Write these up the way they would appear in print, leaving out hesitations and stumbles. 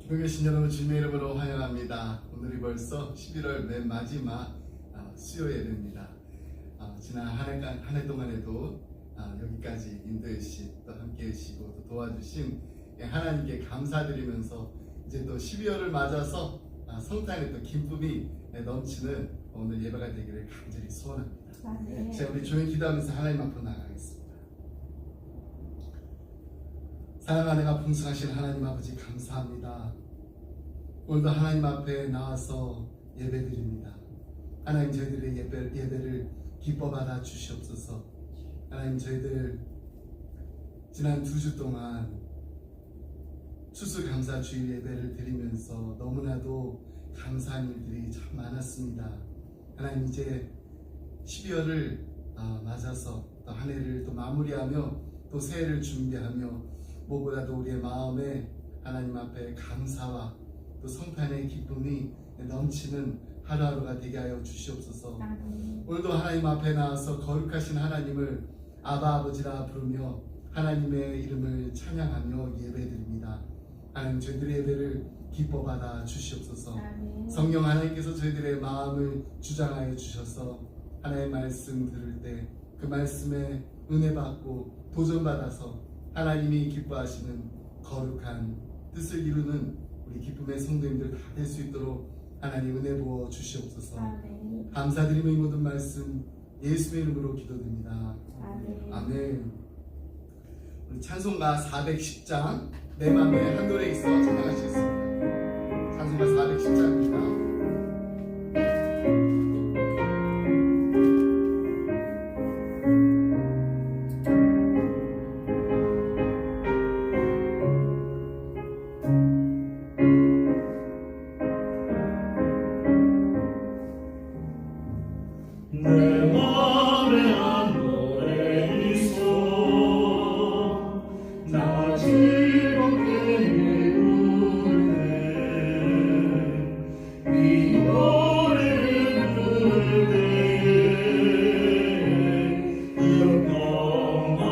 기도 계신 여러분 주님의 이름으로 환영합니다. 오늘이 벌써 11월 맨 마지막 수요예입니다. 지난 한 해 동안에도 여기까지 인도해 주신 또 함께 해주시고 또 도와주신 하나님께 감사드리면서 이제 또 12월을 맞아서 성탄의 또 기쁨이 넘치는 오늘 예배가 되기를 간절히 소원합니다. 제가 우리 조용히 기도하면서 하나님 앞으로 나가겠습니다. 사랑하는 내가 풍성하신 하나님 아버지 감사합니다. 오늘도 하나님 앞에 나와서 예배드립니다. 하나님 저희들의 예배를 기뻐 받아 주시옵소서. 하나님 저희들 지난 2주 동안 추수감사주일 예배를 드리면서 너무나도 감사한 일들이 참 많았습니다. 하나님 이제 12월을 맞아서 또 한 해를 또 마무리하며 또 새해를 준비하며 무엇보다도 우리의 마음에 하나님 앞에 감사와 또 성탄의 기쁨이 넘치는 하루하루가 되게 하여 주시옵소서. 오늘도 하나님 앞에 나와서 거룩하신 하나님을 아바 아버지라 부르며 하나님의 이름을 찬양하며 예배드립니다. 하나님 저희들의 예배를 기뻐 받아 주시옵소서. 성령 하나님께서 저희들의 마음을 주장하여 주셔서 하나님의 말씀 들을 때 그 말씀에 은혜 받고 도전 받아서 하나님이 기뻐하시는 거룩한 뜻을 이루는 우리 기쁨의 성도님들 다 될 수 있도록 하나님 은혜 부어 주시옵소서. 감사드리며 이 모든 말씀 예수의 이름으로 기도드립니다. 아멘. 우리 찬송가 410장 내 맘에 한 노래 있어 찬양하시겠습니다. 찬송가 410장입니다. 영광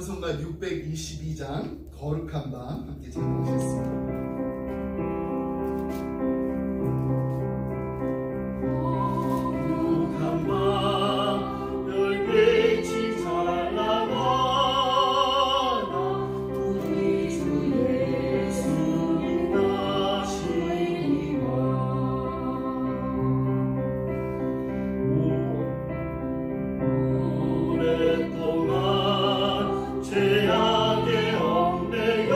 찬송가 622장 거룩한 밤 함께 찬양하겠습니다. 죄악의 얽매여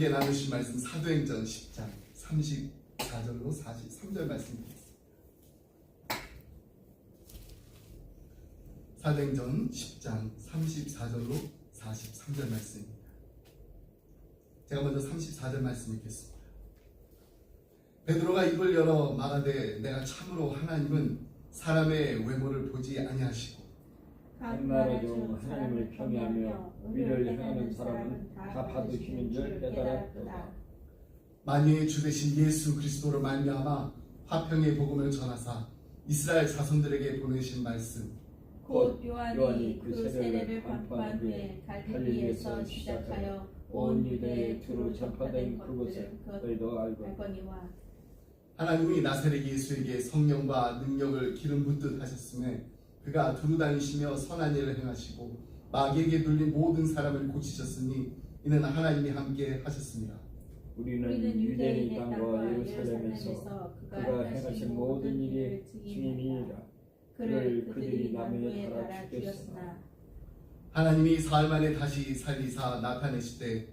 함께 나누신 말씀 사도행전 10장 34절로 43절 말씀입니다. 사도행전 10장 34절로 43절 말씀입니다. 제가 먼저 34절 말씀 읽겠습니다. 베드로가 입을 열어 말하되 내가 참으로 하나님은 사람의 외모를 보지 아니하시고 각 나라 중 하나님을 경외하며 의를 행하는 사람은 다 받으시는 줄 깨달았도다. 만유의 주 되신 예수 그리스도로 말미암아 화평의 복음을 전하사 이스라엘 자손들에게 보내신 말씀 곧 요한이 그 세례를 반포한 후에 갈릴리에서 시작하여 온 유대에 두루 전파된 그것을 너희도 알거니와 하나님이 나사렛 예수에게 성령과 능력을 기름 붓듯 하셨음에 그가 두루 다니시며 선한 일을 행하시고 마귀에게 눌린 모든 사람을 고치셨으니 이는 하나님이 함께 하셨습니다. 우리는 유대인의 땅과 예루살렘에서 그가 행하신 모든 일의 증인이니라. 그를 그들이 나무에 달아 죽였으나 하나님이 사흘 만에 다시 살리사 나타내실 때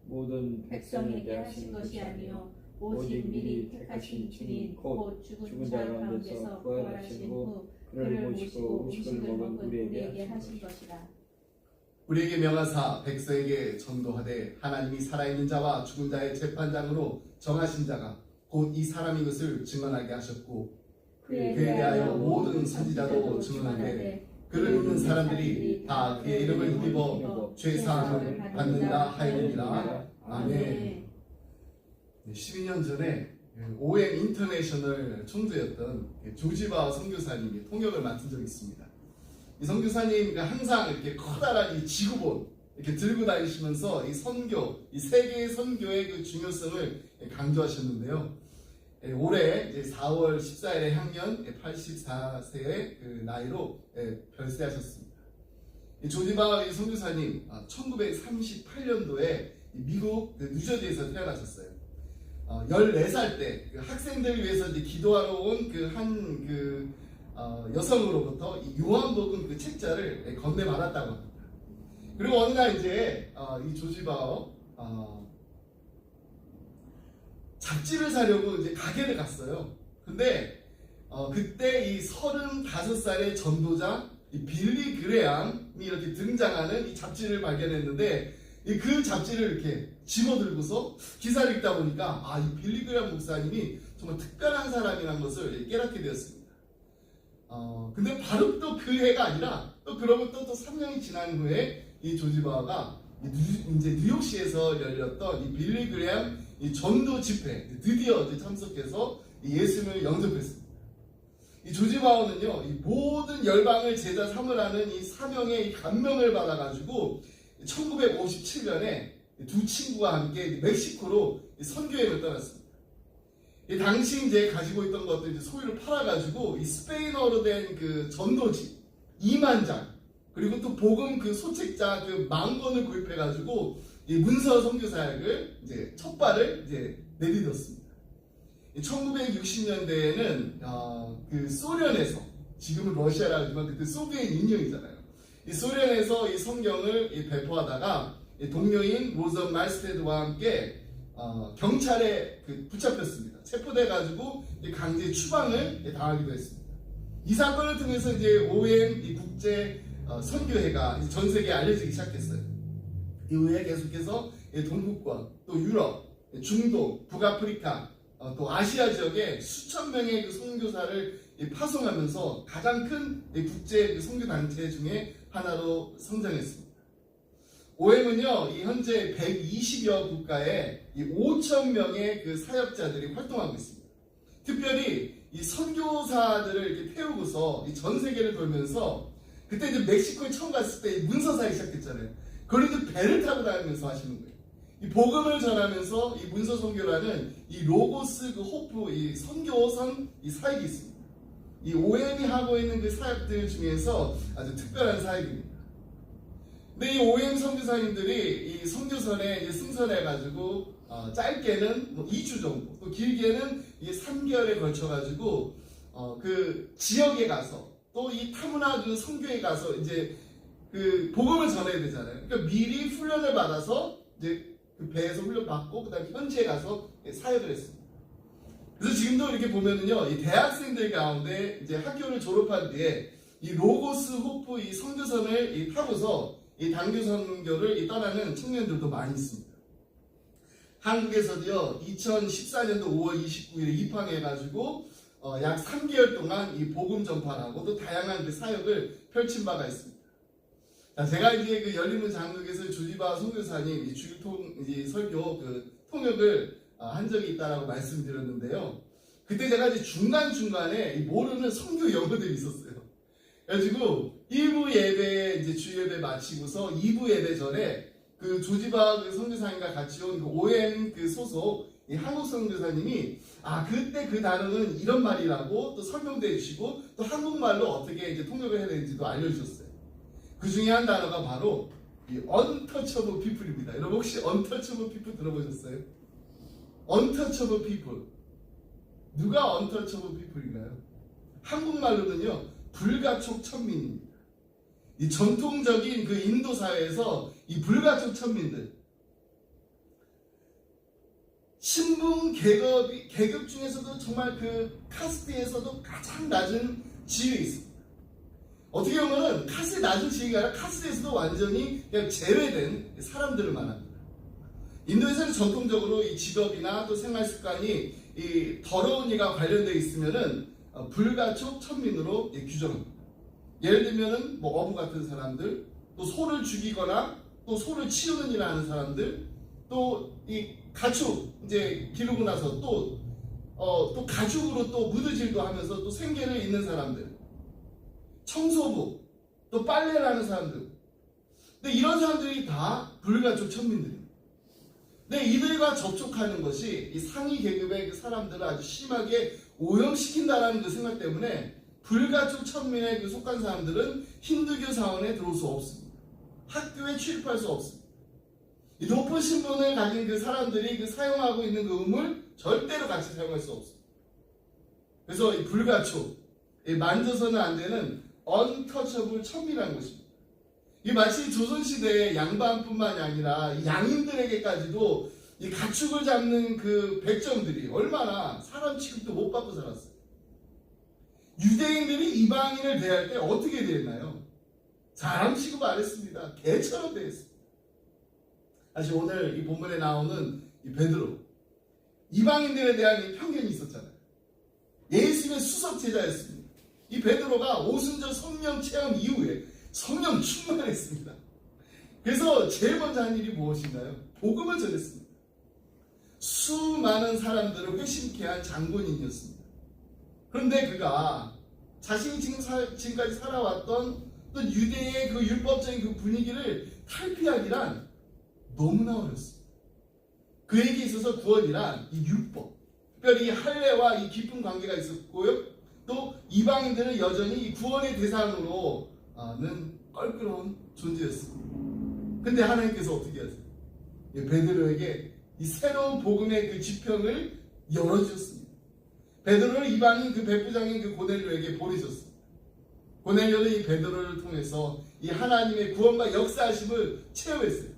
모든 백성에게 하신 것이 아니요 오직 미리 택하신 주님 곧 죽은 자 가운데서 부활하신 후 그를 모시고 음식을 먹은 우리에게 하신 것이라. 우리에게 명하사 백성에게 전도하되 하나님이 살아있는 자와 죽은 자의 재판장으로 정하신 자가 곧 이 사람인 것을 증언하게 하셨고 그에 대하여 모든 선지자도 증언하되 그를 믿는 사람들이 다 그의 이름을 힘입어 죄사함을 받는다 하였느니라. 아멘. 12년 전에 OM 인터내셔널 총재였던 조지바 선교사님이 통역을 맡은 적이 있습니다. 이 선교사님이 항상 이렇게 커다란 이 지구본 이렇게 들고 다니시면서 이 선교, 이 세계 선교의 그 중요성을 강조하셨는데요. 올해 이제 4월 14일에 향년 84세의 그 나이로 별세하셨습니다. 이 조지바 이 선교사님 1938년도에 미국 뉴저지에서 태어나셨어요. 14살 때 그 학생들을 위해서 이제 기도하러 온 그 한 여성으로부터 이 요한복음 그 책자를 건네받았다고 합니다. 그리고 어느 날 이제 이 조지바오 잡지를 사려고 이제 가게를 갔어요. 근데 그때 이 35살의 전도자 이 빌리 그레암이 이렇게 등장하는 이 잡지를 발견했는데 그 잡지를 이렇게 집어들고서 기사를 읽다 보니까 이 빌리 그레암 목사님이 정말 특별한 사람이라는 것을 깨닫게 되었습니다. 근데 바로 또 그 해가 아니라 또 그러고 또 3년이 지난 후에 이 조지바가 이제 뉴욕시에서 열렸던 이 빌리 그레암 이 전도 집회 드디어 참석해서 예수님을 영접했습니다. 이 조지바오는요, 이 모든 열방을 제자 삼으라는 이 사명의 감명을 받아가지고 1957년에 두 친구와 함께 멕시코로 선교여행을 떠났습니다. 당시 이제 가지고 있던 것들 소유를 팔아가지고 이 스페인어로 된 그 전도지 2만 장 그리고 또 복음 그 소책자 그 10,000권을 구입해가지고 이 문서 선교 사역을 이제 첫 발을 이제 내딛었습니다. 1960년대에는 그 소련에서 지금은 러시아라 하지만 그때 소비에트 유니언이잖아요. 이 소련에서 이 성경을 배포하다가 동료인 로전 말스테드와 함께 경찰에 붙잡혔습니다. 체포돼가지고 강제 추방을 당하기도 했습니다. 이 사건을 통해서 이제 OM 이 국제 선교회가 전 세계에 알려지기 시작했어요. 이후에 계속해서 동북권, 또 유럽, 중동, 북아프리카, 또 아시아 지역에 수천 명의 그 선교사를 파송하면서 가장 큰 국제 선교 단체 중에 하나로 성장했습니다. OM은요, 이 현재 120여 국가에 5,000명의 그 사역자들이 활동하고 있습니다. 특별히 이 선교사들을 이렇게 태우고서 전 세계를 돌면서 그때 이제 멕시코에 처음 갔을 때 문서사기 시작했잖아요. 그걸 이제 배를 타고 다니면서 하시는 거예요. 이 복음을 전하면서 이 문서 선교라는 이 로고스 그 호프 이 선교선 이 사역이 있습니다. 이 OM이 하고 있는 그 사역들 중에서 아주 특별한 사역입니다. 근데 이 OM 선교사님들이 이 선교선에 이제 승선해가지고 짧게는 뭐 2주 정도, 또 길게는 이게 3개월에 걸쳐가지고 그 지역에 가서 또 이 타문화 그 선교에 가서 이제 그 복음을 전해야 되잖아요. 그러니까 미리 훈련을 받아서 이제 그 배에서 훈련받고 그다음에 현지에 가서 사역을 했습니다. 그래서 지금도 이렇게 보면은요, 이 대학생들 가운데 이제 학교를 졸업한 뒤에 이 로고스 호프 이 선교선을 타고서 이 단교 선교를 떠나는 청년들도 많이 있습니다. 한국에서도요, 2014년도 5월 29일에 입항해가지고 약 3개월 동안 이 복음 전파하고 또 다양한 그 사역을 펼친 바가 있습니다. 자, 제가 이제 그 열린문 장로교에서 조지바 선교사님 이 주일통 이 설교 그 통역을 한 적이 있다라고 말씀드렸는데요. 그때 제가 이제 중간중간에 모르는 선교 영어들이 있었어요. 그래가지고 1부 예배 이제 주 예배 마치고서 2부 예배 전에 그 조지바 그 선교사님과 같이 온 그 ON 그 소속 이 한국 선교사님이 그때 그 단어는 이런 말이라고 또 설명도 해주시고 또 한국말로 어떻게 이제 통역을 해야 되는지도 알려주셨어요. 그 중에 한 단어가 바로 이 untouchable people입니다. 여러분 혹시 untouchable people 들어보셨어요? untouchable people. 누가 untouchable people인가요? 한국말로는요, 불가촉 천민입니다. 이 전통적인 그 인도 사회에서 이 불가촉 천민들, 신분 계급 중에서도 정말 그 카스트에서도 가장 낮은 지위에 있습니다. 어떻게 보면 카스트 낮은 지위가 아니라 카스트에서도 완전히 그냥 제외된 사람들을 말합니다. 인도에서는 전통적으로 이 직업이나 또 생활 습관이 이 더러운 일과 관련되어 있으면은 불가촉 천민으로 규정합니다. 예를 들면은 뭐 어부 같은 사람들, 또 소를 죽이거나 또 소를 치우는 일을 하는 사람들, 또 이 가축 이제 기르고 나서 또 가죽으로 또 무드질도 하면서 또 생계를 잇는 사람들, 청소부, 또 빨래를 하는 사람들. 근데 이런 사람들이 다 불가촉 천민들입니다. 근데 이들과 접촉하는 것이 이 상위 계급의 그 사람들을 아주 심하게 오염시킨다라는 그 생각 때문에 불가촉 천민에 그 속한 사람들은 힌두교 사원에 들어올 수 없습니다. 학교에 출입할 수 없습니다. 이 높은 신분을 가진 그 사람들이 그 사용하고 있는 그 음을 절대로 같이 사용할 수 없습니다. 그래서 이 불가촉, 만져서는 안 되는 untouchable 천민이라는 것입니다. 이 마치 조선시대의 양반뿐만이 아니라 양인들에게까지도 이 가축을 잡는 그 백정들이 얼마나 사람 취급도 못 받고 살았어요. 유대인들이 이방인을 대할 때 어떻게 대했나요? 사람 취급 안 했습니다. 개처럼 대했습니다. 사실 오늘 이 본문에 나오는 이 베드로, 이방인들에 대한 이 편견이 있었잖아요. 예수님의 수석 제자였습니다. 이 베드로가 오순절 성령 체험 이후에 성령 충만했습니다. 그래서 제일 먼저 한 일이 무엇인가요? 복음을 전했습니다. 수많은 사람들을 회심케 한 장본인이었습니다. 그런데 그가 자신이 지금까지 살아왔던 또 유대의 그 율법적인 그 분위기를 탈피하기란 너무나 어렵습니다. 그에게 있어서 구원이란 이 율법, 특별히 할례와 이 깊은 관계가 있었고요. 또 이방인들은 여전히 이 구원의 대상으로는 껄끄러운 존재였습니다. 근데 하나님께서 어떻게 하세요? 베드로에게 이 새로운 복음의 그 지평을 열어주셨습니다. 베드로를 이방인 그 백부장인 그 고넬료에게 보내셨습니다. 고넬료는 이 베드로를 통해서 이 하나님의 구원과 역사하심을 체험했어요.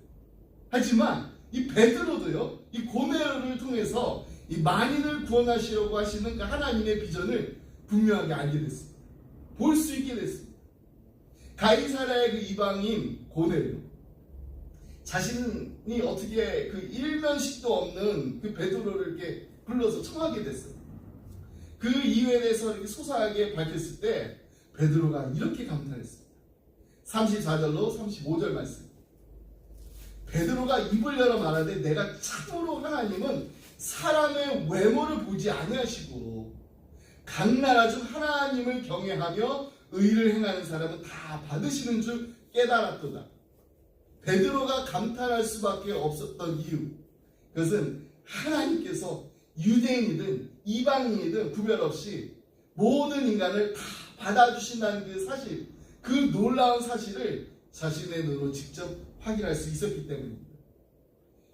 하지만 이 베드로도요, 이 고넬료를 통해서 이 만인을 구원하시려고 하시는 그 하나님의 비전을 분명하게 알게 됐습니다. 볼 수 있게 됐습니다. 가이사랴의 그 이방인 고넬료, 자신이 어떻게 그 일면식도 없는 그 베드로를 이렇게 불러서 청하게 됐어요. 그 이유에 대해서 이렇게 소소하게 밝혔을 때 베드로가 이렇게 감탄했습니다. 34절로 35절 말씀. 베드로가 입을 열어 말하되 내가 참으로 하나님은 사람의 외모를 보지 아니하시고 각 나라 중 하나님을 경외하며 의를 행하는 사람은 다 받으시는 줄 깨달았도다. 베드로가 감탄할 수밖에 없었던 이유, 그것은 하나님께서 유대인이든 이방인이든 구별 없이 모든 인간을 다 받아주신다는 그 사실, 그 놀라운 사실을 자신의 눈으로 직접 확인할 수 있었기 때문입니다.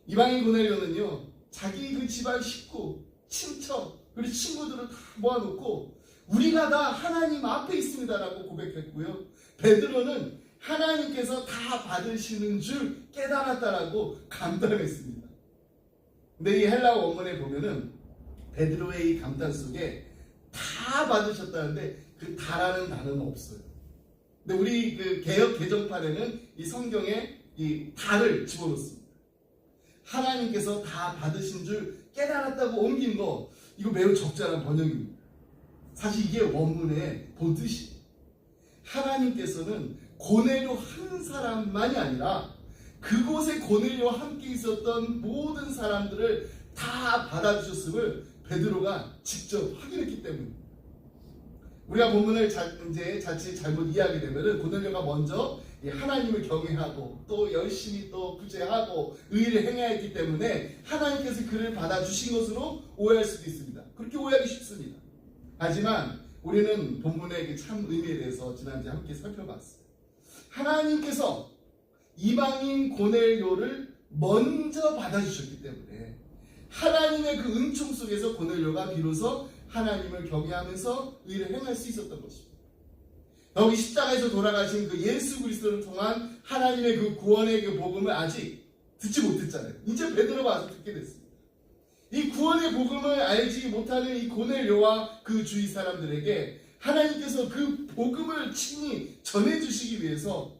이방인 고넬료는요, 자기 그 집안 식구, 친척, 그리고 친구들을 다 모아놓고 우리가 다 하나님 앞에 있습니다라고 고백했고요. 베드로는 하나님께서 다 받으시는 줄 깨달았다라고 감탄했습니다. 근데 이 헬라 원문에 보면은 베드로의 이 감탄 속에 다 받으셨다는데 그 다라는 단어는 없어요. 근데 우리 그 개역 개정판에는 이 성경에 이 다를 집어넣습니다. 하나님께서 다 받으신 줄 깨달았다고 옮긴 거, 이거 매우 적절한 번역입니다. 사실 이게 원문의 본 뜻이, 하나님께서는 고넬료 한 사람만이 아니라 그곳에 고넬료와 함께 있었던 모든 사람들을 다 받아주셨음을 베드로가 직접 확인했기 때문입니다. 우리가 본문을 이제 자칫 잘못 이해하게 되면은 고넬료가 먼저 하나님을 경외하고 또 열심히 또 구제하고 의를 행해야 했기 때문에 하나님께서 그를 받아주신 것으로 오해할 수도 있습니다. 그렇게 오해하기 쉽습니다. 하지만 우리는 본문의 그 참 의미에 대해서 지난주에 함께 살펴봤어요. 하나님께서 이방인 고넬료를 먼저 받아주셨기 때문에 하나님의 그 은총 속에서 고넬료가 비로소 하나님을 경외하면서 의를 행할 수 있었던 것입니다. 여기 십자가에서 돌아가신 그 예수 그리스도를 통한 하나님의 그 구원의 그 복음을 아직 듣지 못했잖아요. 이제 베드로가 와서 듣게 됐습니다. 이 구원의 복음을 알지 못하는 이 고넬료와 그 주위 사람들에게 하나님께서 그 복음을 친히 전해주시기 위해서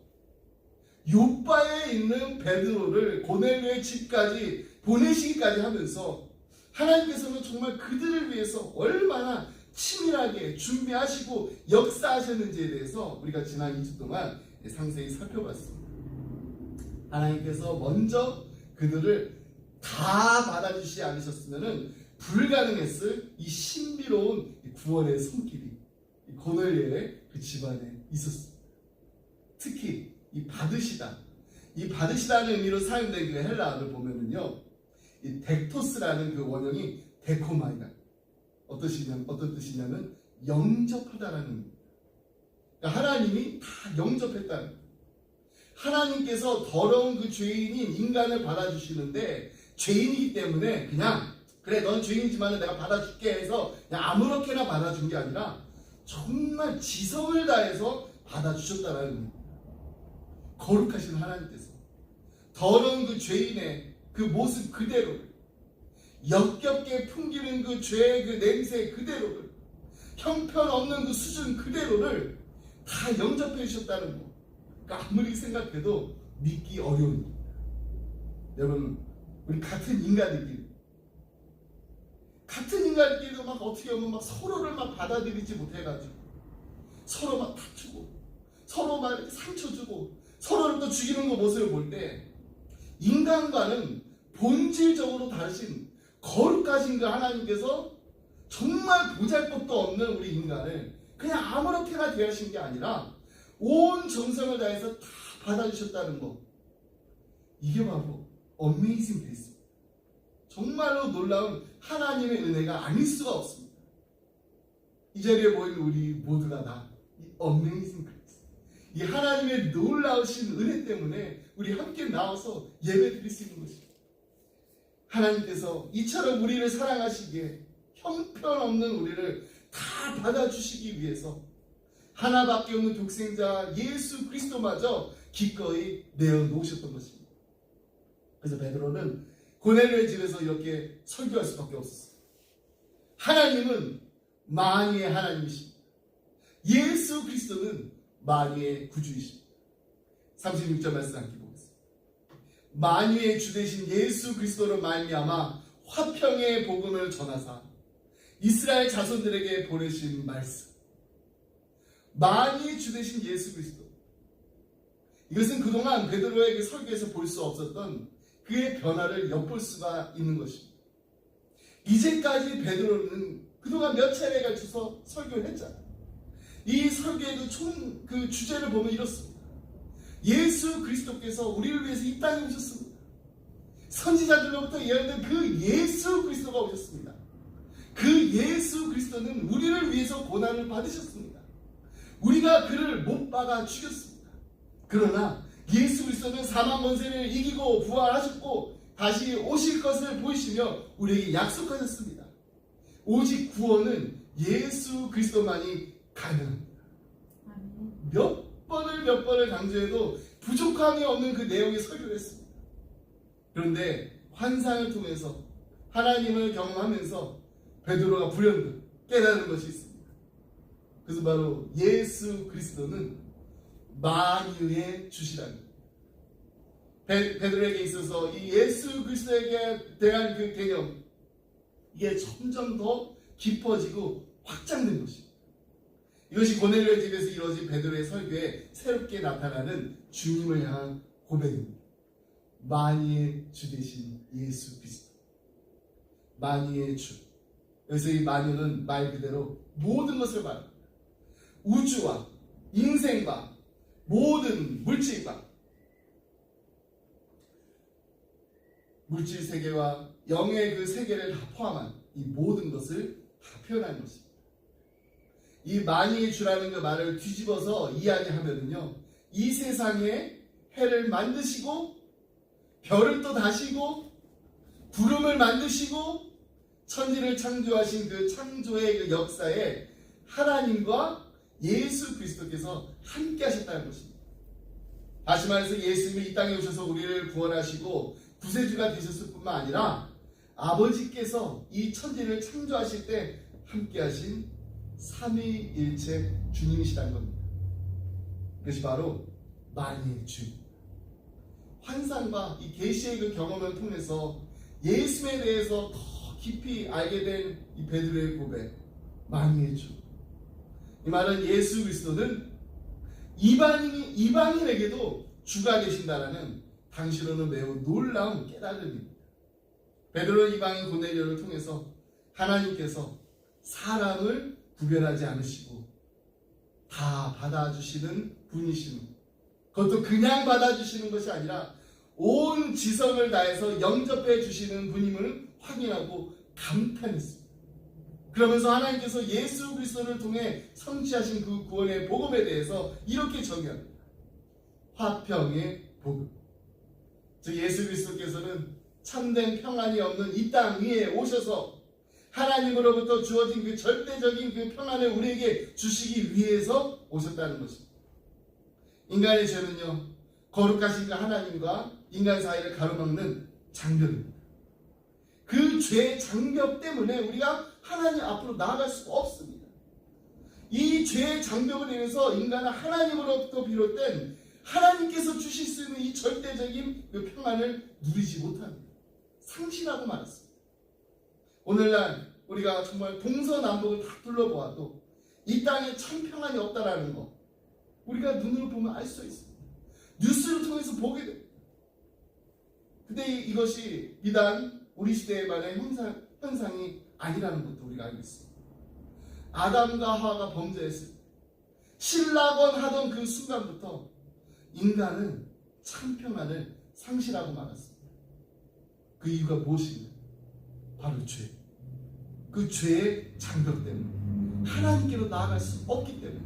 요바에 있는 베드로를 고넬료의 집까지 보내시기까지 하면서 하나님께서는 정말 그들을 위해서 얼마나 치밀하게 준비하시고 역사하셨는지에 대해서 우리가 지난 2주 동안 상세히 살펴봤습니다. 하나님께서 먼저 그들을 다 받아주시지 않으셨으면 불가능했을 이 신비로운 구원의 손길이 고넬료의 그 집안에 있었습니다. 특히 이 받으시다는 의미로 사용된 그 헬라어를 보면은요, 이 덱토스라는 그 원형이 데코마이다. 어떤 뜻이냐면 영접하다라는 의미입니다. 그러니까 하나님이 다 영접했다는, 하나님께서 더러운 그 죄인인 인간을 받아주시는데 죄인이기 때문에 그냥 그래 넌 죄인이지만 내가 받아줄게 해서 그냥 아무렇게나 받아준 게 아니라 정말 지성을 다해서 받아주셨다라는 의미입니다. 거룩하신 하나님께서 더러운 그 죄인의 그 모습 그대로를, 역겹게 풍기는 그 죄의 그 냄새 그대로를, 형편없는 그 수준 그대로를 다 영접해 주셨다는 거, 그러니까 아무리 생각해도 믿기 어려운 일입니다. 여러분, 우리 같은 인간끼리도 막 어떻게 보면 막 서로를 막 받아들이지 못해가지고 서로 막 다투고 서로 막 이렇게 상처 주고 서로를 또 죽이는 그 모습을 볼 때 인간과는 본질적으로 다르신 거룩하신 그 하나님께서 정말 보잘것도 없는 우리 인간을 그냥 아무렇게나 대하신 게 아니라 온 정성을 다해서 다 받아주셨다는 것, 이게 바로 어메이징 그레이스입니다. 정말로 놀라운 하나님의 은혜가 아닐 수가 없습니다. 이 자리에 모인 우리 모두가 다 이 어메이징 그레이스, 이 하나님의 놀라우신 은혜 때문에 우리 함께 나와서 예배 드릴 수 있는 것입니다. 하나님께서 이처럼 우리를 사랑하시기에 형편없는 우리를 다 받아주시기 위해서 하나밖에 없는 독생자 예수 그리스도마저 기꺼이 내어놓으셨던 것입니다. 그래서 베드로는 고넬료의 집에서 이렇게 설교할 수밖에 없었어요. 하나님은 만유의 하나님이십니다. 예수 그리스도는 만유의 구주이십니다. 36절 말씀 함께 보겠습니다. 만유의 주 되신 예수 그리스도로 말미암아 화평의 복음을 전하사 이스라엘 자손들에게 보내신 말씀. 만유의 주 되신 예수 그리스도, 이것은 그동안 베드로의 그 설교에서 볼 수 없었던 그의 변화를 엿볼 수가 있는 것입니다. 이제까지 베드로는 그동안 몇 차례에 걸쳐서 설교를 했잖아요. 이 설교에도 총 그 주제를 보면 이렇습니다. 예수 그리스도께서 우리를 위해서 이 땅에 오셨습니다. 선지자들로부터 예언된 그 예수 그리스도가 오셨습니다. 그 예수 그리스도는 우리를 위해서 고난을 받으셨습니다. 우리가 그를 못 박아 죽였습니다. 그러나 예수 그리스도는 사망 권세를 이기고 부활하셨고 다시 오실 것을 보이시며 우리에게 약속하셨습니다. 오직 구원은 예수 그리스도만이 가능합니다. 몇 번을 강조해도 부족함이 없는 그 내용의 설교를 했습니다. 그런데 환상을 통해서 하나님을 경험하면서 베드로가 불현듯 깨달은 것이 있습니다. 그래서 바로 예수 그리스도는 만유의 주시라는 베드로에게 있어서 이 예수 그리스도에게 대한 그 개념, 이게 점점 더 깊어지고 확장된 것입니다. 이것이 고넬료의 집에서 이루어진 베드로의 설교에 새롭게 나타나는 주님을 향한 고백입니다. 만유의 주 되신 예수 그리스도. 만유의 주. 여기서 이 만유는 말 그대로 모든 것을 말합니다. 우주와 인생과 모든 물질과 물질 세계와 영의 그 세계를 다 포함한 이 모든 것을 다 표현하는 것입니다. 이 만유의 주라는 그 말을 뒤집어서 이야기하면은요, 이 세상에 해를 만드시고 별을 또 다시고 구름을 만드시고 천지를 창조하신 그 창조의 그 역사에 하나님과 예수 그리스도께서 함께 하셨다는 것입니다. 다시 말해서 예수님이 이 땅에 오셔서 우리를 구원하시고 구세주가 되셨을 뿐만 아니라 아버지께서 이 천지를 창조하실 때 함께 하신 삼위일체 주님이시라는 겁니다. 그것이 바로 만유의 주. 환상과 이 계시의 그 경험을 통해서 예수에 대해서 더 깊이 알게 된 이 베드로의 고백, 만유의 주. 이 말은 예수 그리스도는 이방인에게도 주가 되신다라는 당시로는 매우 놀라운 깨달음입니다. 베드로 이방인 고넬료를 통해서 하나님께서 사람을 구별하지 않으시고 다 받아주시는 분이시는, 그것도 그냥 받아주시는 것이 아니라 온 지성을 다해서 영접해 주시는 분임을 확인하고 감탄했습니다. 그러면서 하나님께서 예수 그리스도를 통해 성취하신 그 구원의 복음에 대해서 이렇게 정의합니다. 화평의 복음. 즉 예수 그리스도께서는 참된 평안이 없는 이 땅 위에 오셔서 하나님으로부터 주어진 그 절대적인 그 평안을 우리에게 주시기 위해서 오셨다는 것입니다. 인간의 죄는요, 거룩하신 그 하나님과 인간 사이를 가로막는 장벽입니다. 그 죄의 장벽 때문에 우리가 하나님 앞으로 나아갈 수가 없습니다. 이 죄의 장벽을 인해서 인간은 하나님으로부터 비롯된 하나님께서 주실 수 있는 이 절대적인 그 평안을 누리지 못합니다. 상실하고 말았습니다. 오늘날 우리가 정말 동서남북을 다 둘러보아도 이 땅에 참 평안이 없다라는 거 우리가 눈으로 보면 알 수 있습니다. 뉴스를 통해서 보게 됩니다. 근데 이것이 비단 우리 시대에만의 현상이 아니라는 것도 우리가 알고 있습니다. 아담과 하와가 범죄했을 때 신라건 하던 그 순간부터 인간은 참 평안을 상실하고 말았습니다. 그 이유가 무엇인가? 바로 죄. 그 죄의 장벽 때문에 하나님께로 나아갈 수 없기 때문에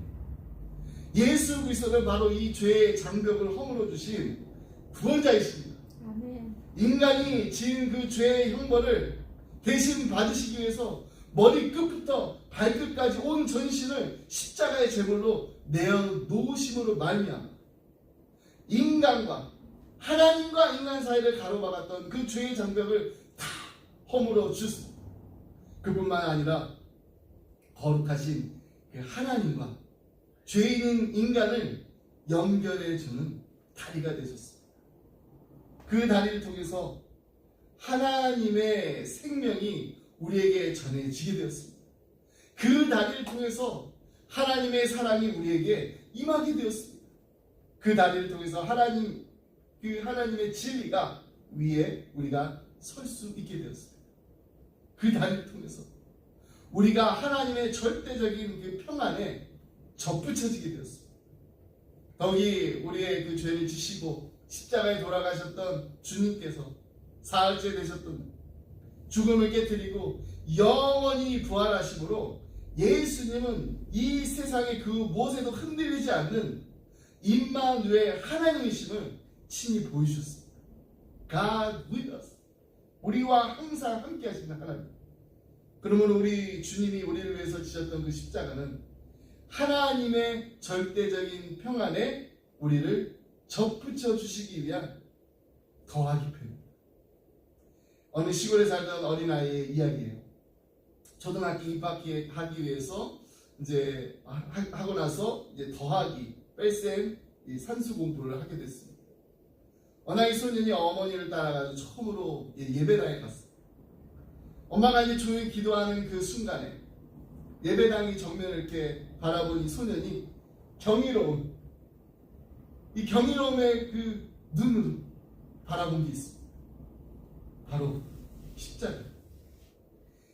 예수 그리스도는 바로 이 죄의 장벽을 허물어 주신 구원자이십니다. 아멘. 인간이 지은 그 죄의 형벌을 대신 받으시기 위해서 머리끝부터 발끝까지 온 전신을 십자가의 제물로 내어 놓으심으로 말미암아 인간과 하나님과 인간 사이를 가로막았던 그 죄의 장벽을 다 허물어 주셨습니다. 그뿐만 아니라 거룩하신 그 하나님과 죄인인 인간을 연결해 주는 다리가 되셨습니다. 그 다리를 통해서 하나님의 생명이 우리에게 전해지게 되었습니다. 그 다리를 통해서 하나님의 사랑이 우리에게 임하게 되었습니다. 그 다리를 통해서 하나님의 진리가 위에 우리가 설 수 있게 되었습니다. 그 다리를 통해서 우리가 하나님의 절대적인 그 평안에 접붙여지게 되었습니다. 더욱이 우리의 그 죄를 지시고 십자가에 돌아가셨던 주님께서 사흘째 되셨던 죽음을 깨뜨리고 영원히 부활하심으로 예수님은 이 세상의 그 무엇에도 흔들리지 않는 임마누엘 하나님이심을 친히 보여주셨습니다. God with us. 우리와 항상 함께 하시는 하나님. 그러므로 우리 주님이 우리를 위해서 지셨던 그 십자가는 하나님의 절대적인 평안에 우리를 접붙여 주시기 위한 더하기 편입니다. 어느 시골에 살던 어린아이의 이야기예요. 초등학교 입학하기 위해서 이제 하고 나서 이제 더하기, 뺄셈, 이 산수 공부를 하게 됐습니다. 어느 이 소년이 어머니를 따라가지고 처음으로 예배당에 갔어요. 엄마가 이제 조용히 기도하는 그 순간에 예배당이 정면을 이렇게 바라본 이 소년이 경이로운, 이 경이로움의 그 눈으로 바라본 게 있습니다. 바로 십자가.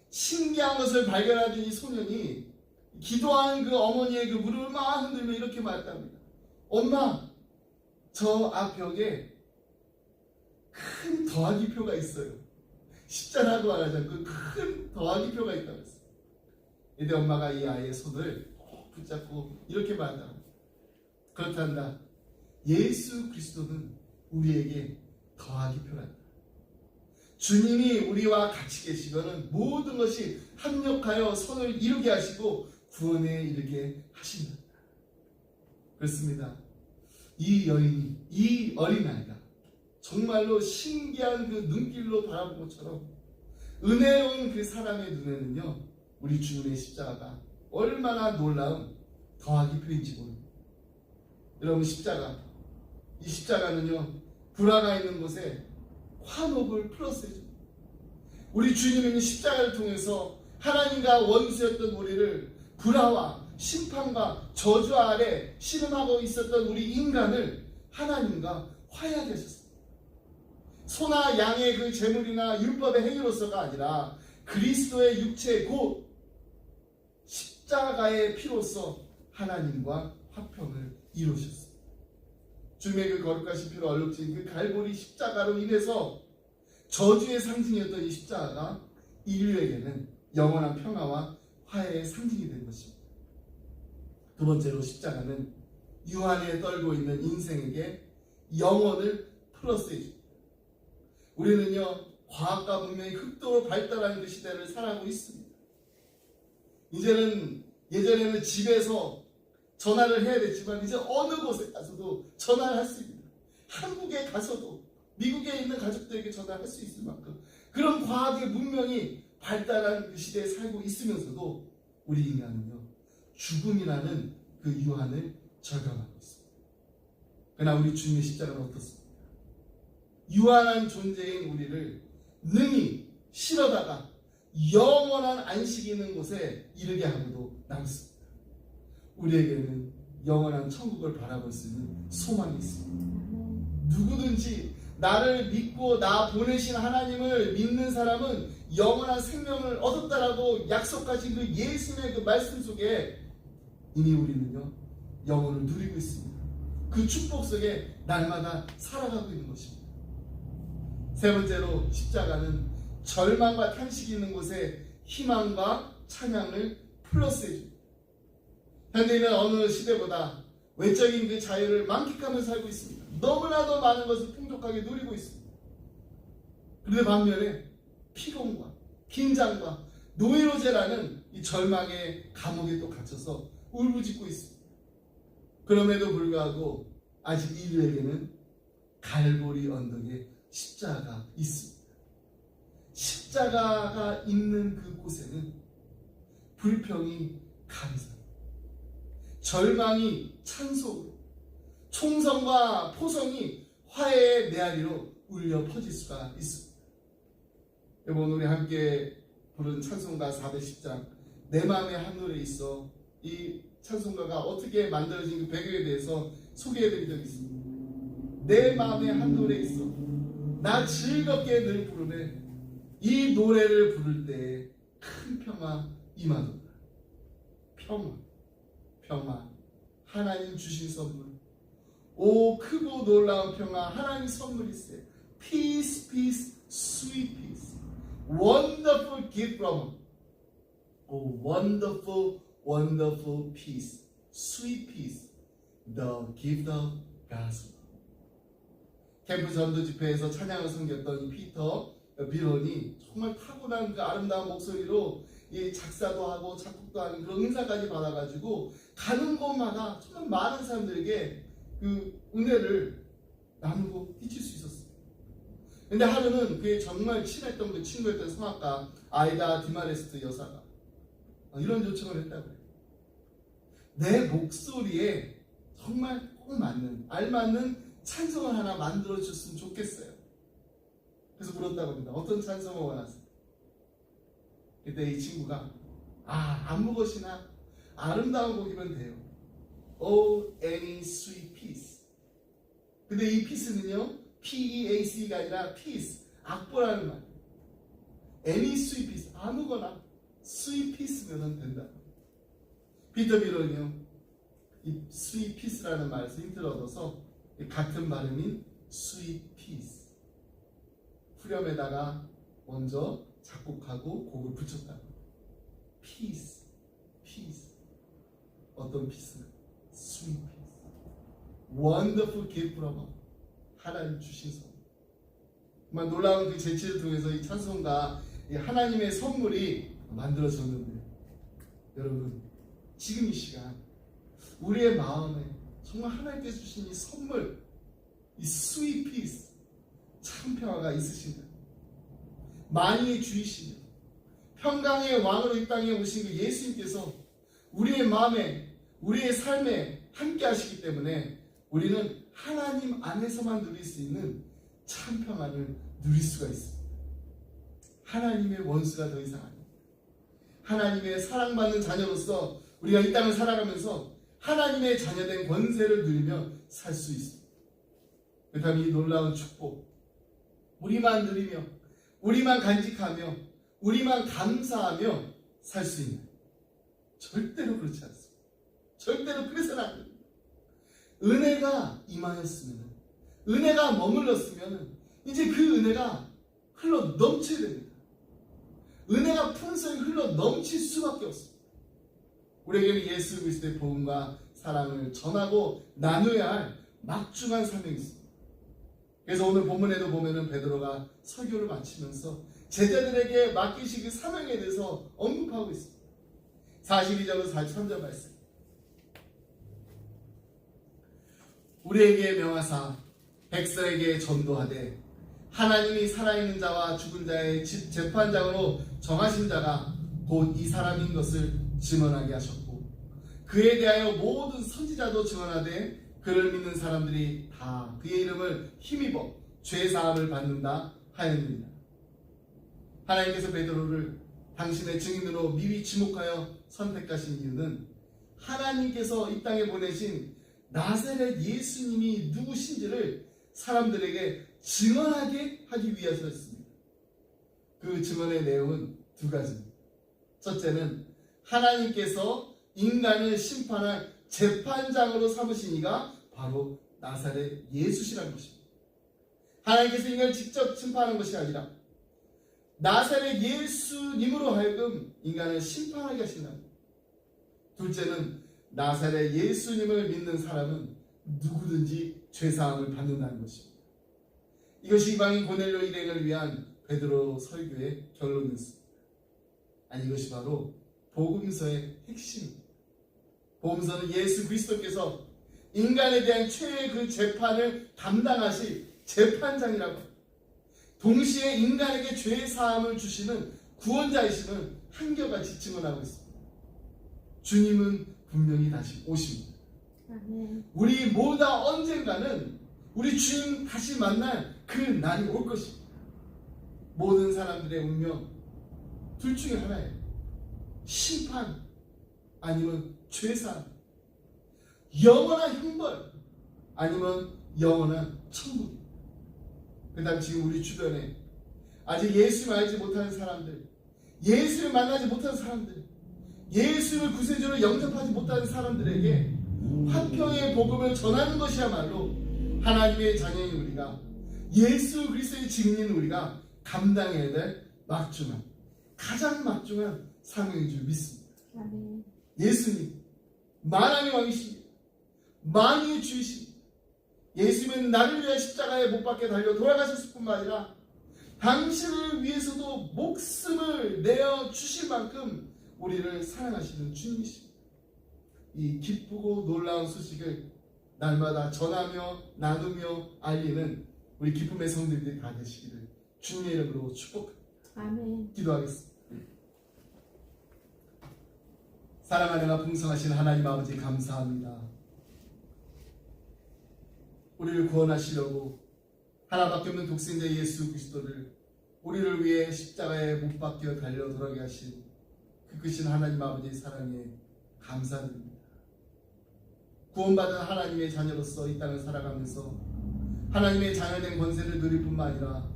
신기한 것을 발견하던 이 소년이 기도하는 그 어머니의 그 무릎을 막 흔들며 이렇게 말했답니다. 엄마, 저 앞벽에 큰 더하기표가 있어요. 십자라고 말하지 않고 큰 더하기표가 있다고 했어요. 이때 엄마가 이 아이의 손을 붙잡고 이렇게 말한다. 그렇단다. 예수 그리스도는 우리에게 더하기표란다. 주님이 우리와 같이 계시면은 모든 것이 합력하여 선을 이루게 하시고 구원에 이르게 하신다. 그렇습니다. 이 여인이, 이 어린아이가 정말로 신기한 그 눈길로 바라본 것처럼 은혜로운 그 사람의 눈에는요, 우리 주님의 십자가가 얼마나 놀라운 더하기표인지 모릅니다. 여러분, 십자가, 이 십자가는요, 불화가 있는 곳에 화목을 플러스해줍니다. 우리 주님은 십자가를 통해서 하나님과 원수였던 우리를 불화와 심판과 저주 아래 신음하고 있었던 우리 인간을 하나님과 화해하게 하셨습니다. 소나 양의 그 제물이나 율법의 행위로서가 아니라 그리스도의 육체 곧 십자가의 피로써 하나님과 화평을 이루셨습니다. 주님의 그 거룩하신 피로 얼룩진 그 갈보리 십자가로 인해서 저주의 상징이었던 이 십자가가 인류에게는 영원한 평화와 화해의 상징이 된 것입니다. 두 번째로 십자가는 유한에 떨고 있는 인생에게 영혼을 플러스해줍니다. 우리는요, 과학과 문명이 극도로 발달하는 그 시대를 살아가고 있습니다. 이제는, 예전에는 집에서 전화를 해야 됐지만 이제 어느 곳에 가서도 전화를 할 수 있습니다. 한국에 가서도 미국에 있는 가족들에게 전화를 할 수 있을 만큼 그런 과학의 문명이 발달한 그 시대에 살고 있으면서도 우리 인간은요, 죽음이라는 그 유한을 절감하고 있습니다. 그러나 우리 주님의 십자가는 어떻습니까? 유한한 존재인 우리를 능히 실어다가 영원한 안식이 있는 곳에 이르게 하고도 남습니다. 우리에게는 영원한 천국을 바라볼 수 있는 소망이 있습니다. 누구든지 나를 믿고 나 보내신 하나님을 믿는 사람은 영원한 생명을 얻었다라고 약속하신 그 예수님의 그 말씀 속에 이미 우리는요, 영혼을 누리고 있습니다. 그 축복 속에 날마다 살아가고 있는 것입니다. 세 번째로 십자가는 절망과 탄식이 있는 곳에 희망과 찬양을 플러스해줍니다. 현대인은 어느 시대보다 외적인 그 자유를 만끽하며 살고 있습니다. 너무나도 많은 것을 풍족하게 누리고 있습니다. 그런데 반면에 피곤과 긴장과 노이로제라는 이 절망의 감옥에 또 갇혀서 울부짖고 있습니다. 그럼에도 불구하고 아직 인류에게는 갈보리 언덕에 십자가가 있습니다. 십자가가 있는 그곳에는 불평이 감사, 절망이 찬송으로, 총성과 포성이 화해의 메아리로 울려 퍼질 수가 있습니다. 이번 우리 함께 부른 찬송가 410장 내 마음의 한노래에 있어 이 찬송가가 어떻게 만들어진 그 배경에 대해서 소개해드린 적이 있습니다. 내 마음의 한노래에 있어 나 즐겁게 늘 부르네. 이 노래를 부를 때에 큰 평화 임하도다. 평화 하나님 주신 선물. 오 크고 놀라운 평화 하나님 선물이세요. Peace, sweet peace. Wonderful gift from Him. Oh wonderful peace, sweet peace, the gift of God's love. 캠프 전도 집회에서 찬양을 섬겼던 이 피터 빌런이 정말 타고난 그 아름다운 목소리로 이 작사도 하고 작곡도 하는 그런 은사까지 받아가지고 가는 곳마다 정말 많은 사람들에게 그 은혜를 나누고 끼칠 수 있었어요. 근데 하루는 그의 정말 친했던 그 친구였던 성악가 아이다 디마레스트 여사가 이런 요청을 했다고 해요. 내 목소리에 정말 꼭 맞는, 알맞는 찬송을 하나 만들어줬으면 좋겠어요. 그래서 물었다고 합니다. 어떤 찬송을 원하세요? 그때 이 친구가 아무것이나 아름다운 곡이면 돼요. Oh, any sweet peace. 근데 이 peace는요, P-E-A-C가 아니라 peace, 악보라는 말. Any sweet peace, 아무거나 sweet peace면 된다. 피터 빌런이요, 이 sweet peace라는 말에서 힌트를 얻어서 같은 발음인 sweet peace. 후렴에다가 먼저 작곡하고 곡을 붙였다고. peace, peace. 어떤 peace는 sweet peace. wonderful gift from 하나님 주신 선. 정말 놀라운 그 재치를 통해서 이 찬송가, 이 하나님의 선물이 만들어졌는데, 여러분 지금 이 시간 우리의 마음에 정말 하나님께서 주신 이 선물, 이 sweet peace, 참 평화가 있으신가요? 만유의 주이시며 평강의 왕으로 이 땅에 오신 그 예수님께서 우리의 마음에, 우리의 삶에 함께 하시기 때문에 우리는 하나님 안에서만 누릴 수 있는 참 평안을 누릴 수가 있습니다. 하나님의 원수가 더 이상 아닙니다. 하나님의 사랑받는 자녀로서 우리가 이 땅을 살아가면서 하나님의 자녀된 권세를 누리며 살 수 있습니다. 그렇다면 이 놀라운 축복, 우리만 누리며 우리만 간직하며 우리만 감사하며 살 수 있는, 절대로 그렇지 않습니다. 절대로 그래서는 안 됩니다. 은혜가 임하였으면, 은혜가 머물렀으면 이제 그 은혜가 흘러 넘쳐야 됩니다. 은혜가 풍성히 흘러 넘칠 수밖에 없습니다. 우리에게는 예수 그리스도의 복음과 사랑을 전하고 나누어야 할 막중한 사명이 있습니다. 그래서 오늘 본문에도 보면은 베드로가 설교를 마치면서 제자들에게 맡기신 그 사명에 대해서 언급하고 있습니다. 42절에서 43절 말씀. 우리에게 명하사 백성에게 전도하되 하나님이 살아있는 자와 죽은 자의 재판장으로 정하신 자가 곧 이 사람인 것을 증언하게 하셨고, 그에 대하여 모든 선지자도 증언하되 그를 믿는 사람들이 다 그의 이름을 힘입어 죄사함을 받는다 하였느니라. 하나님께서 베드로를 당신의 증인으로 미리 지목하여 선택하신 이유는 하나님께서 이 땅에 보내신 나사렛 예수님이 누구신지를 사람들에게 증언하게 하기 위해서였습니다. 그 증언의 내용은 두 가지입니다. 첫째는 하나님께서 인간을 심판할 재판장으로 삼으신 이가 바로 나사렛 예수시라는 것입니다. 하나님께서 인간을 직접 심판하는 것이 아니라 나사렛 예수님으로 하여금 인간을 심판하게 하신다는 것. 둘째는 나사렛 예수님을 믿는 사람은 누구든지 죄사함을 받는다는 것입니다. 이것이 이방인 고넬료 일행을 위한 베드로 설교의 결론이었습니다. 아니, 이것이 바로 복음서의 핵심입니다. 복음서는 예수 그리스도께서 인간에 대한 최후의 그 재판을 담당하실 재판장이라고 합니다. 동시에 인간에게 죄의 사함을 주시는 구원자이심을 한결같이 증언하고 있습니다. 주님은 분명히 다시 오십니다. 우리 모두 다 언젠가는 우리 주님 다시 만날 그 날이 올 것입니다. 모든 사람들의 운명 둘 중에 하나예요. 심판 아니면 죄사함, 영원한 형벌 아니면 영원한 천국. 그 다음 지금 우리 주변에 아직 예수를 알지 못하는 사람들, 예수를 만나지 못하는 사람들, 예수를 구세주로 영접하지 못하는 사람들에게 화평의 복음을 전하는 것이야말로 하나님의 자녀인 우리가, 예수 그리스도의 증인인 우리가 감당해야 될 막중한, 가장 막중한 사명인 줄 믿습니다. 아멘. 예수님 만왕의 왕이십니다. 만유의 주이십니다. 예수님은 나를 위해 십자가에 못 박혀 달려 돌아가셨을 뿐만 아니라 당신을 위해서도 목숨을 내어 주실 만큼 우리를 사랑하시는 주님이십니다. 이 기쁘고 놀라운 소식을 날마다 전하며 나누며 알리는 우리 기쁨의 성도들이 다 되시기를 주님의 이름으로 축복합니다. 아멘. 기도하겠습니다. 사랑하느라 풍성하신 하나님 아버지 감사합니다. 우리를 구원하시려고 하나밖에 없는 독생자 예수 그리스도를 우리를 위해 십자가에 못 박혀 달려 돌아가게 하신 그 크신 하나님 아버지의 사랑에 감사드립니다. 구원받은 하나님의 자녀로서 이 땅을 살아가면서 하나님의 자녀된 권세를 누릴 뿐만 아니라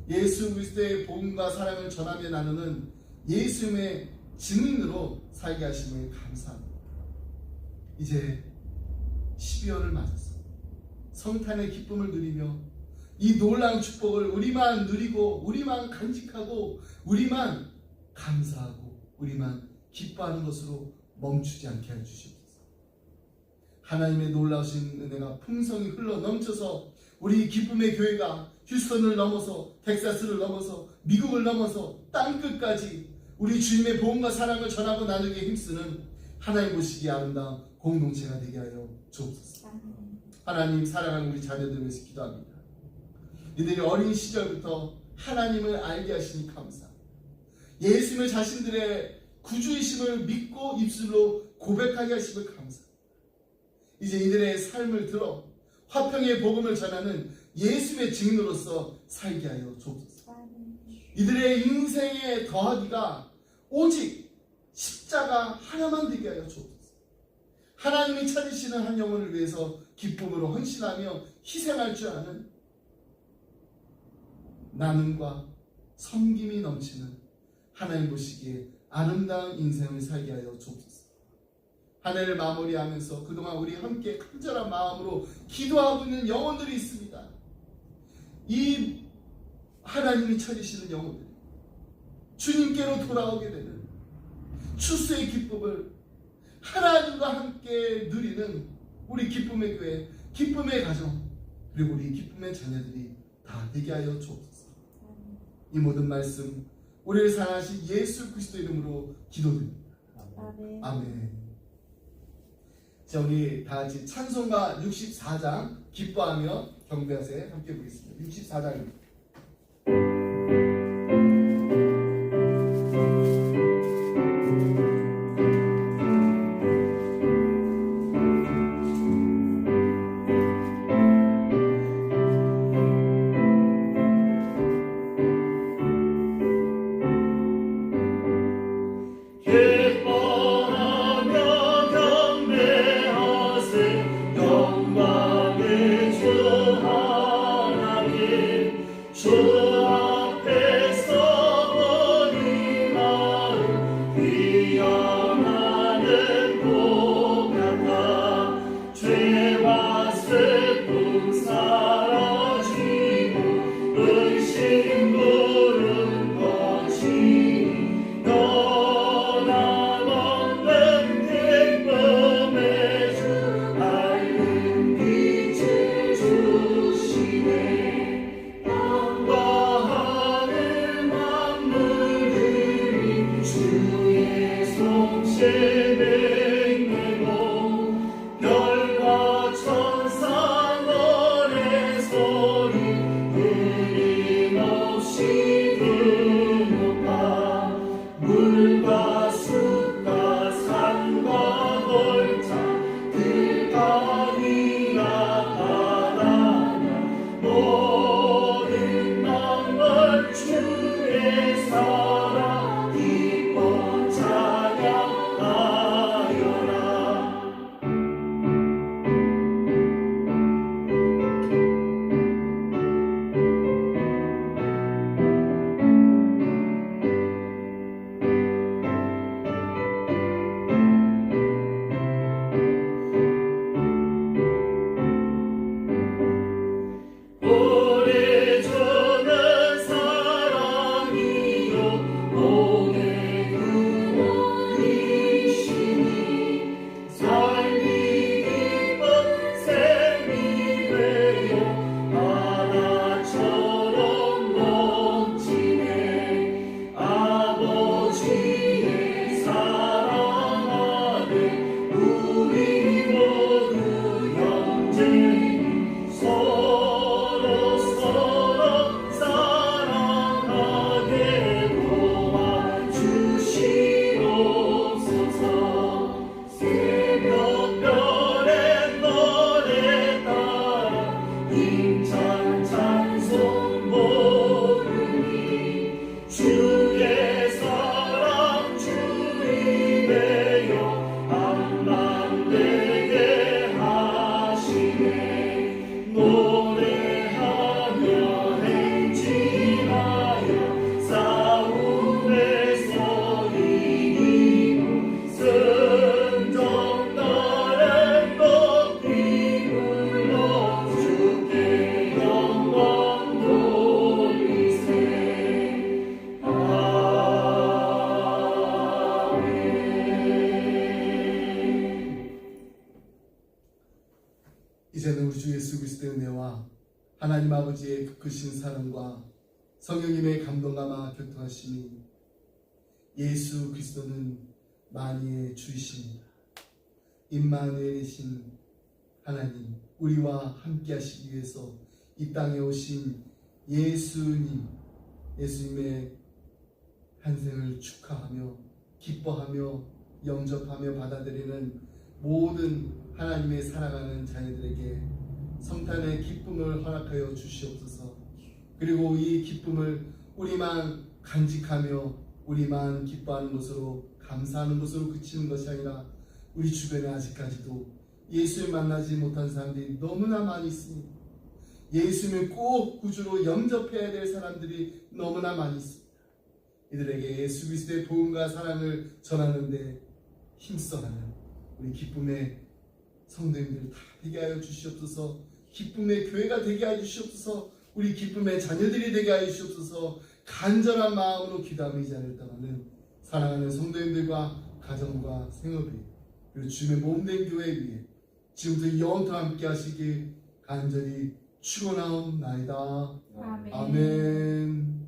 예수 그리스도의 복음과 사랑을 전하며 나누는 예수님의 증인으로 살게 하심을 감사합니다. 이제 12월을 맞아서 성탄의 기쁨을 누리며 이 놀라운 축복을 우리만 누리고 우리만 간직하고 우리만 감사하고 우리만 기뻐하는 것으로 멈추지 않게 해주시옵소서. 하나님의 놀라우신 은혜가 풍성히 흘러 넘쳐서 우리 기쁨의 교회가 휴스턴을 넘어서 텍사스를 넘어서 미국을 넘어서 땅끝까지 우리 주님의 복음과 사랑을 전하고 나누기에 힘쓰는 하나님 보시기에 아름다운 공동체가 되게 하여 주옵소서. 하나님 사랑하는 우리 자녀들을 위해서 기도합니다. 이들이 어린 시절부터 하나님을 알게 하시니 감사합니다. 예수님을 자신들의 구주이심을 믿고 입술로 고백하게 하심을 감사합니다. 이제 이들의 삶을 들어 화평의 복음을 전하는 예수님의 증인으로서 살게 하여 주옵소서. 이들의 인생에 더하기가 오직 십자가 하나만 되게 하여 주옵소서. 하나님이 찾으시는 한 영혼을 위해서 기쁨으로 헌신하며 희생할 줄 아는 나눔과 섬김이 넘치는 하나님 보시기에 아름다운 인생을 살게 하여 주옵소서. 한 해를 마무리하면서 그동안 우리 함께 간절한 마음으로 기도하고 있는 영혼들이 있습니다. 이 하나님이 찾으시는 영혼들, 주님께로 돌아오게 되는 추수의 기쁨을 하나님과 함께 누리는 우리 기쁨의 교회, 기쁨의 가정, 그리고 우리 기쁨의 자녀들이 다 되게 하여 주옵소서. 이 모든 말씀 우리를 사랑하신 예수 그리스도 이름으로 기도드립니다. 아멘. 아멘. 자, 우리 다 같이 찬송가 64장 기뻐하며 경배하세 함께 보겠습니다. 64장입니다. 주의 손 이제는 우리 주 예수 그리스도의 은혜와 하나님 아버지의 크신 사랑과 성령님의 감동감화 교통하심이 예수 그리스도는 만유의 주이십니다. 임마누엘이신 하나님, 우리와 함께 하시기 위해서 이 땅에 오신 예수님의 탄생을 축하하며 기뻐하며 영접하며 받아들이는 모든 하나님의 사랑하는 자녀들에게 성탄의 기쁨을 허락하여 주시옵소서. 그리고 이 기쁨을 우리만 간직하며 우리만 기뻐하는 것으로 감사하는 것으로 그치는 것이 아니라 우리 주변에 아직까지도 예수를 만나지 못한 사람들이 너무나 많이 있습니다. 예수님을 꼭 구주로 영접해야 될 사람들이 너무나 많이 있습니다. 이들에게 예수 그리스도의 복음과 사랑을 전하는데 힘써하는 우리 기쁨의 성도님들 다 되게 하여 주시옵소서. 기쁨의 교회가 되게 하여 주시옵소서. 우리 기쁨의 자녀들이 되게 하여 주시옵소서. 간절한 마음으로 기도하며 이 자리를 떠나는 사랑하는 성도님들과 가정과 생업이 그리고 주님의 몸된 교회 위에 지금부터 영원토록 함께 하시길 간절히 축원하옵나이다. 아멘. 아멘.